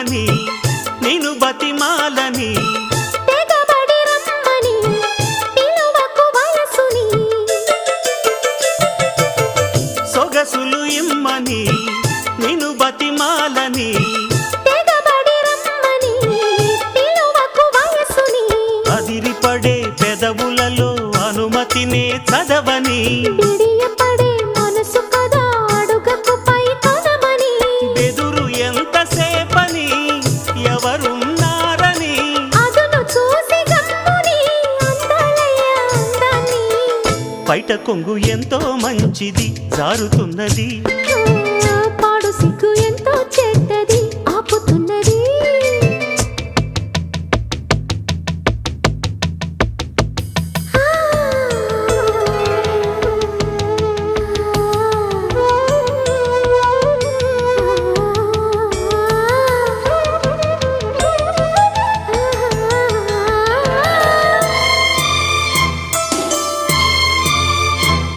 ఇమ్మని నిను బతిమాలని తెగబడి రమ్మని పిలువకు వయసుని సొగసులు ఇమ్మని నిను బతిమాలని తెగబడి రమ్మని పిలువకు వయసుని అదిరిపడే పెదవులలో అనుమతినే చదవని విడియపడే మనసు కదా అడుగకు పై కొనమని బెదురు ఎంతసేపని ఎవరున్నారని అదును చూసి గమ్ముని అందాలయ్య అందాన్ని బయట కొంగు ఎంతో మంచిది జారుతున్నది పాడు సిగ్గు